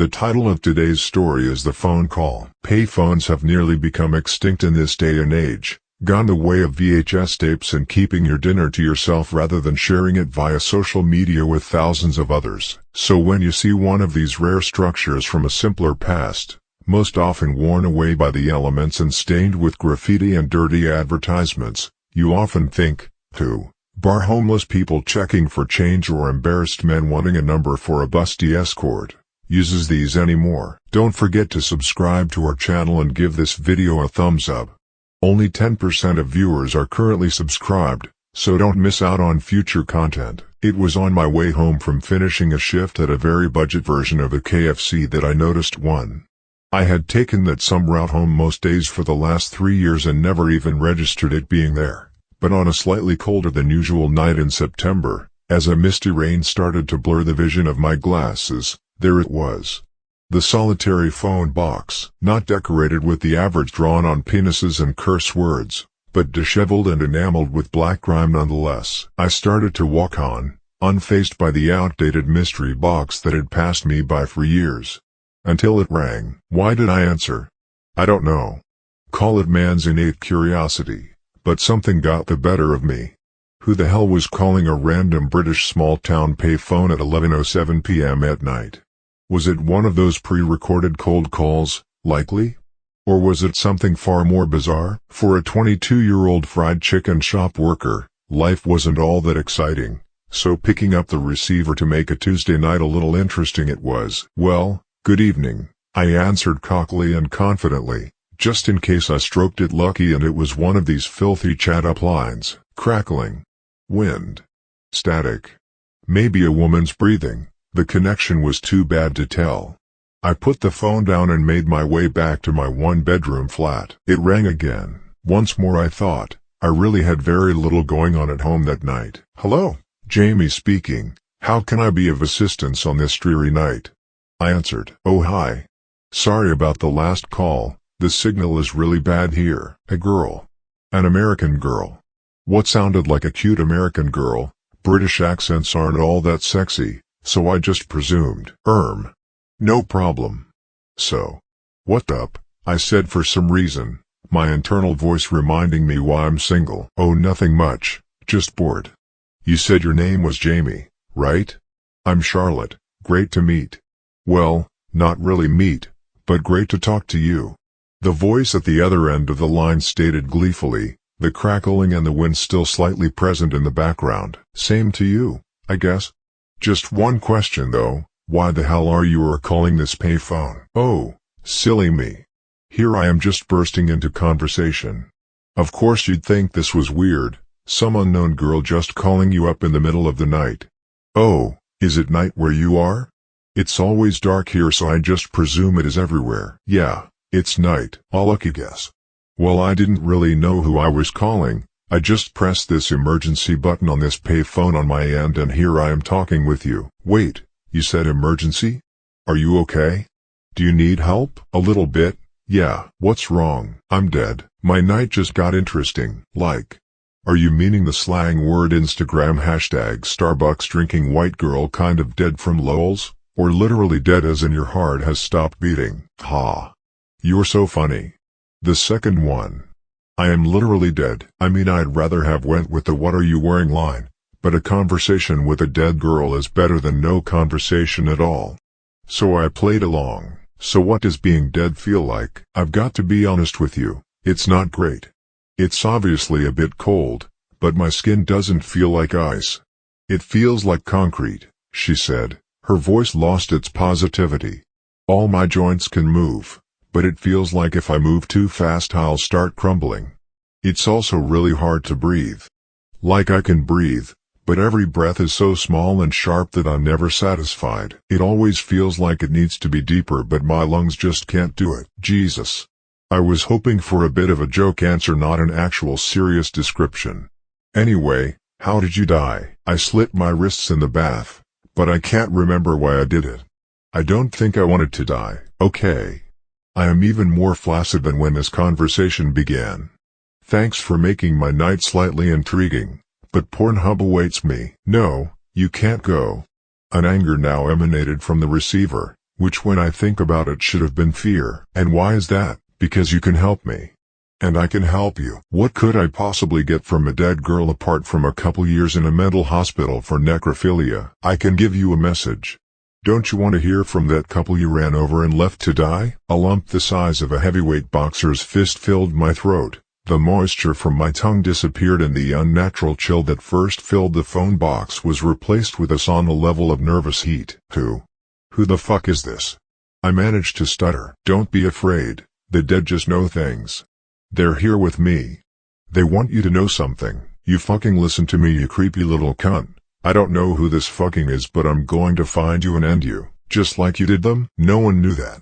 The title of today's story is The Phone Call. Payphones have nearly become extinct in this day and age, gone the way of VHS tapes and keeping your dinner to yourself rather than sharing it via social media with thousands of others. So when you see one of these rare structures from a simpler past, most often worn away by the elements and stained with graffiti and dirty advertisements, you often think, bar homeless people checking for change or embarrassed men wanting a number for a busty escort uses these anymore. Don't forget to subscribe to our channel and give this video a thumbs up. Only 10% of viewers are currently subscribed, so don't miss out on future content. It was on my way home from finishing a shift at a very budget version of a KFC that I noticed one. I had taken that some route home most days for the last 3 years and never even registered it being there. But on a slightly colder than usual night in September, as a misty rain started to blur the vision of my glasses, there it was. The solitary phone box, not decorated with the average drawn on penises and curse words, but disheveled and enameled with black grime nonetheless. I started to walk on, unfazed by the outdated mystery box that had passed me by for years. Until it rang. Why did I answer? I don't know. Call it man's innate curiosity, but something got the better of me. Who the hell was calling a random British small-town payphone at 11:07 p.m. at night? Was it one of those pre-recorded cold calls, likely? Or was it something far more bizarre? For a 22-year-old fried chicken shop worker, life wasn't all that exciting, so picking up the receiver to make a Tuesday night a little interesting it was. Well, good evening, I answered cockily and confidently, just in case I stroked it lucky and it was one of these filthy chat-up lines. Crackling. Wind. Static. Maybe a woman's breathing. The connection was too bad to tell. I put the phone down and made my way back to my one-bedroom flat. It rang again. Once more I thought, I really had very little going on at home that night. Hello, Jamie speaking. How can I be of assistance on this dreary night? I answered. Oh hi. Sorry about the last call, the signal is really bad here. A girl. An American girl. What sounded like a cute American girl. British accents aren't all that sexy, so I just presumed. No problem. So, what up? I said for some reason, my internal voice reminding me why I'm single. Oh nothing much, just bored. You said your name was Jamie, right? I'm Charlotte, great to meet. Well, not really meet, but great to talk to you. The voice at the other end of the line stated gleefully, the crackling and the wind still slightly present in the background. Same to you, I guess. Just one question though, why the hell are you calling this payphone? Oh, silly me. Here I am just bursting into conversation. Of course you'd think this was weird, some unknown girl just calling you up in the middle of the night. Oh, is it night where you are? It's always dark here so I just presume it is everywhere. Yeah, it's night. A lucky guess. Well I didn't really know who I was calling. I just pressed this emergency button on this payphone on my end and here I am talking with you. Wait, you said emergency? Are you okay? Do you need help? A little bit, yeah. What's wrong? I'm dead. My night just got interesting. Like, are you meaning the slang word Instagram hashtag Starbucks drinking white girl kind of dead from lols? Or literally dead as in your heart has stopped beating? Ha. You're so funny. The second one. I am literally dead. I mean I'd rather have went with the what are you wearing line, but a conversation with a dead girl is better than no conversation at all. So I played along. So what does being dead feel like? I've got to be honest with you, it's not great. It's obviously a bit cold, but my skin doesn't feel like ice. It feels like concrete, she said, her voice lost its positivity. All my joints can move, but it feels like if I move too fast I'll start crumbling. It's also really hard to breathe. Like I can breathe, but every breath is so small and sharp that I'm never satisfied. It always feels like it needs to be deeper but my lungs just can't do it. Jesus. I was hoping for a bit of a joke answer, not an actual serious description. Anyway, how did you die? I slit my wrists in the bath, but I can't remember why I did it. I don't think I wanted to die. Okay. I am even more flaccid than when this conversation began. Thanks for making my night slightly intriguing, but Pornhub awaits me. No, you can't go. An anger now emanated from the receiver, which when I think about it should have been fear. And why is that? Because you can help me. And I can help you. What could I possibly get from a dead girl apart from a couple years in a mental hospital for necrophilia? I can give you a message. Don't you want to hear from that couple you ran over and left to die? A lump the size of a heavyweight boxer's fist filled my throat. The moisture from my tongue disappeared and the unnatural chill that first filled the phone box was replaced with a sauna level of nervous heat. Who the fuck is this? I managed to stutter. Don't be afraid. The dead just know things. They're here with me. They want you to know something. You fucking listen to me, you creepy little cunt. I don't know who this fucking is, but I'm going to find you and end you, just like you did them. No one knew that.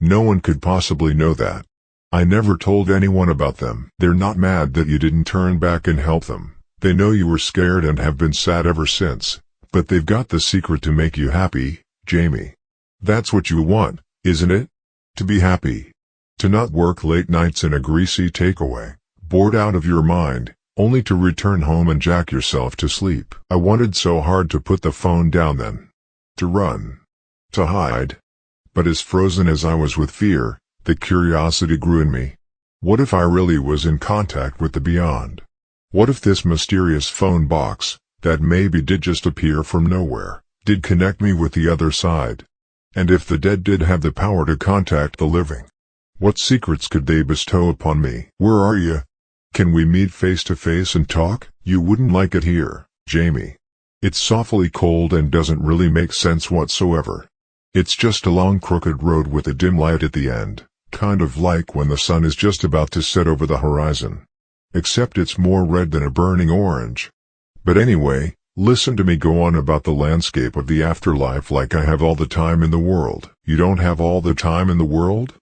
No one could possibly know that. I never told anyone about them. They're not mad that you didn't turn back and help them. They know you were scared and have been sad ever since. But they've got the secret to make you happy, Jamie. That's what you want, isn't it? To be happy. To not work late nights in a greasy takeaway, bored out of your mind, only to return home and jack yourself to sleep. I wanted so hard to put the phone down then. To run. To hide. But as frozen as I was with fear, the curiosity grew in me. What if I really was in contact with the beyond? What if this mysterious phone box, that maybe did just appear from nowhere, did connect me with the other side? And if the dead did have the power to contact the living? What secrets could they bestow upon me? Where are you? Can we meet face to face and talk? You wouldn't like it here, Jamie. It's awfully cold and doesn't really make sense whatsoever. It's just a long crooked road with a dim light at the end, kind of like when the sun is just about to set over the horizon. Except it's more red than a burning orange. But anyway, listen to me go on about the landscape of the afterlife like I have all the time in the world. You don't have all the time in the world?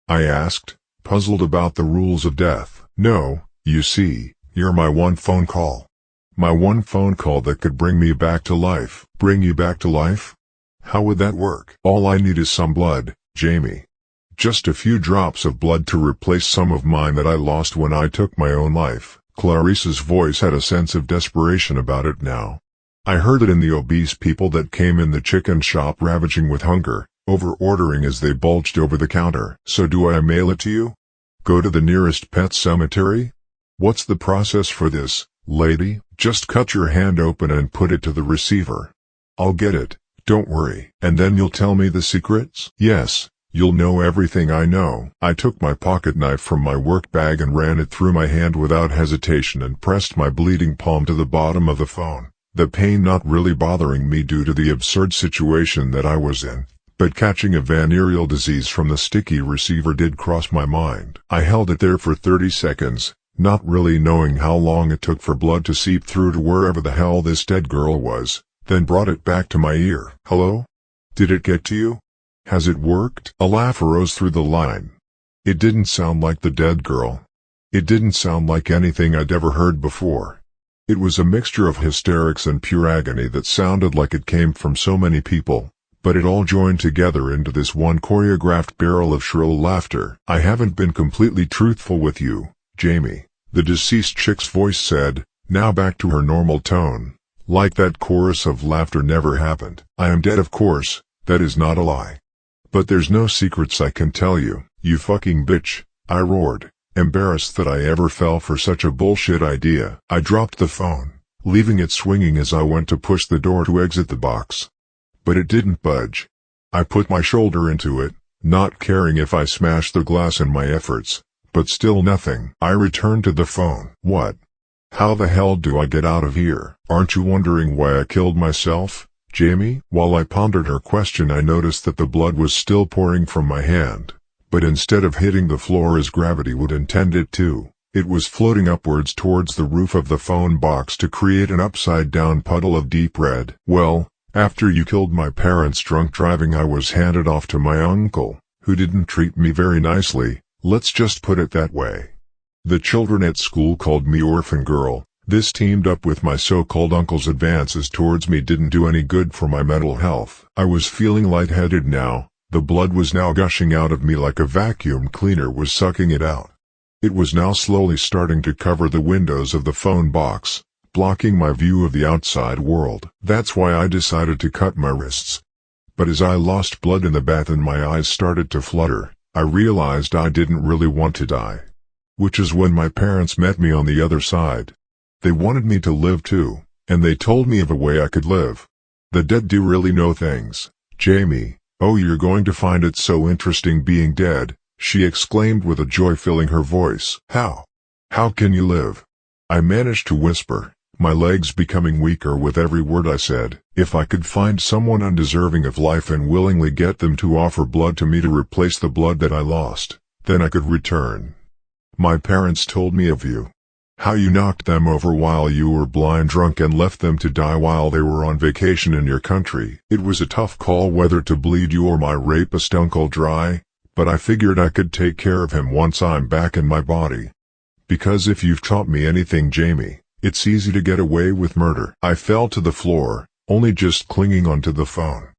I asked, puzzled about the rules of death. No, you see, you're my one phone call. My one phone call that could bring me back to life. Bring you back to life? How would that work? All I need is some blood, Jamie. Just a few drops of blood to replace some of mine that I lost when I took my own life. Clarice's voice had a sense of desperation about it now. I heard it in the obese people that came in the chicken shop ravaging with hunger, over-ordering as they bulged over the counter. So do I mail it to you? Go to the nearest pet cemetery? What's the process for this, lady? Just cut your hand open and put it to the receiver. I'll get it, don't worry. And then you'll tell me the secrets? Yes, you'll know everything I know. I took my pocket knife from my work bag and ran it through my hand without hesitation and pressed my bleeding palm to the bottom of the phone. The pain not really bothering me due to the absurd situation that I was in. But catching a venereal disease from the sticky receiver did cross my mind. I held it there for 30 seconds, not really knowing how long it took for blood to seep through to wherever the hell this dead girl was, then brought it back to my ear. Hello? Did it get to you? Has it worked? A laugh arose through the line. It didn't sound like the dead girl. It didn't sound like anything I'd ever heard before. It was a mixture of hysterics and pure agony that sounded like it came from so many people. But it all joined together into this one choreographed barrel of shrill laughter. I haven't been completely truthful with you, Jamie, the deceased chick's voice said, now back to her normal tone. Like that chorus of laughter never happened. I am dead, of course, that is not a lie. But there's no secrets I can tell you, you fucking bitch, I roared, embarrassed that I ever fell for such a bullshit idea. I dropped the phone, leaving it swinging as I went to push the door to exit the box. But it didn't budge. I put my shoulder into it, not caring if I smashed the glass in my efforts, but still nothing. I returned to the phone. What? How the hell do I get out of here? Aren't you wondering why I killed myself, Jamie? While I pondered her question, I noticed that the blood was still pouring from my hand, but instead of hitting the floor as gravity would intend it to, it was floating upwards towards the roof of the phone box to create an upside-down puddle of deep red. Well, after you killed my parents drunk driving, I was handed off to my uncle, who didn't treat me very nicely, let's just put it that way. The children at school called me orphan girl. This teamed up with my so-called uncle's advances towards me didn't do any good for my mental health. I was feeling lightheaded now. The blood was now gushing out of me like a vacuum cleaner was sucking it out. It was now slowly starting to cover the windows of the phone box, blocking my view of the outside world. That's why I decided to cut my wrists. But as I lost blood in the bath and my eyes started to flutter, I realized I didn't really want to die. Which is when my parents met me on the other side. They wanted me to live too, and they told me of a way I could live. The dead do really know things, Jamie. Oh, you're going to find it so interesting being dead, she exclaimed with a joy filling her voice. How? How can you live? I managed to whisper, my legs becoming weaker with every word I said. If I could find someone undeserving of life and willingly get them to offer blood to me to replace the blood that I lost, then I could return. My parents told me of you. How you knocked them over while you were blind drunk and left them to die while they were on vacation in your country. It was a tough call whether to bleed you or my rapist uncle dry, but I figured I could take care of him once I'm back in my body. Because if you've taught me anything, Jamie, it's easy to get away with murder. I fell to the floor, only just clinging onto the phone.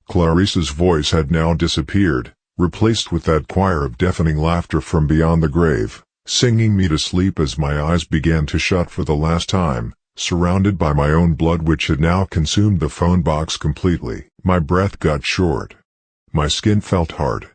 Clarice's voice had now disappeared, replaced with that choir of deafening laughter from beyond the grave, singing me to sleep as my eyes began to shut for the last time, surrounded by my own blood which had now consumed the phone box completely. My breath got short. My skin felt hard.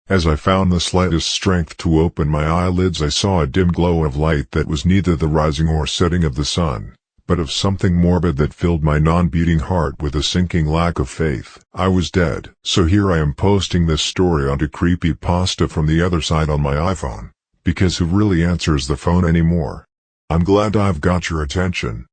As I found the slightest strength to open my eyelids, I saw a dim glow of light that was neither the rising or setting of the sun, but of something morbid that filled my non-beating heart with a sinking lack of faith. I was dead. So here I am posting this story onto creepypasta from the other side on my iPhone, because who really answers the phone anymore? I'm glad I've got your attention.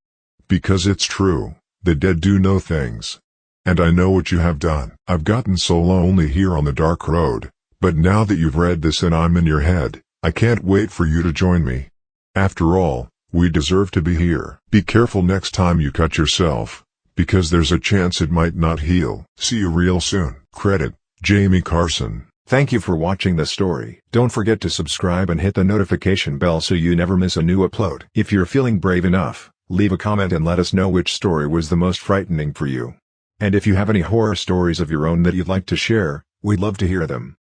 Because it's true, the dead do know things. And I know what you have done. I've gotten so lonely here on the dark road. But now that you've read this and I'm in your head, I can't wait for you to join me. After all, we deserve to be here. Be careful next time you cut yourself, because there's a chance it might not heal. See you real soon. Credit, Jamie Carson. Thank you for watching the story. Don't forget to subscribe and hit the notification bell so you never miss a new upload. If you're feeling brave enough, leave a comment and let us know which story was the most frightening for you. And if you have any horror stories of your own that you'd like to share, we'd love to hear them.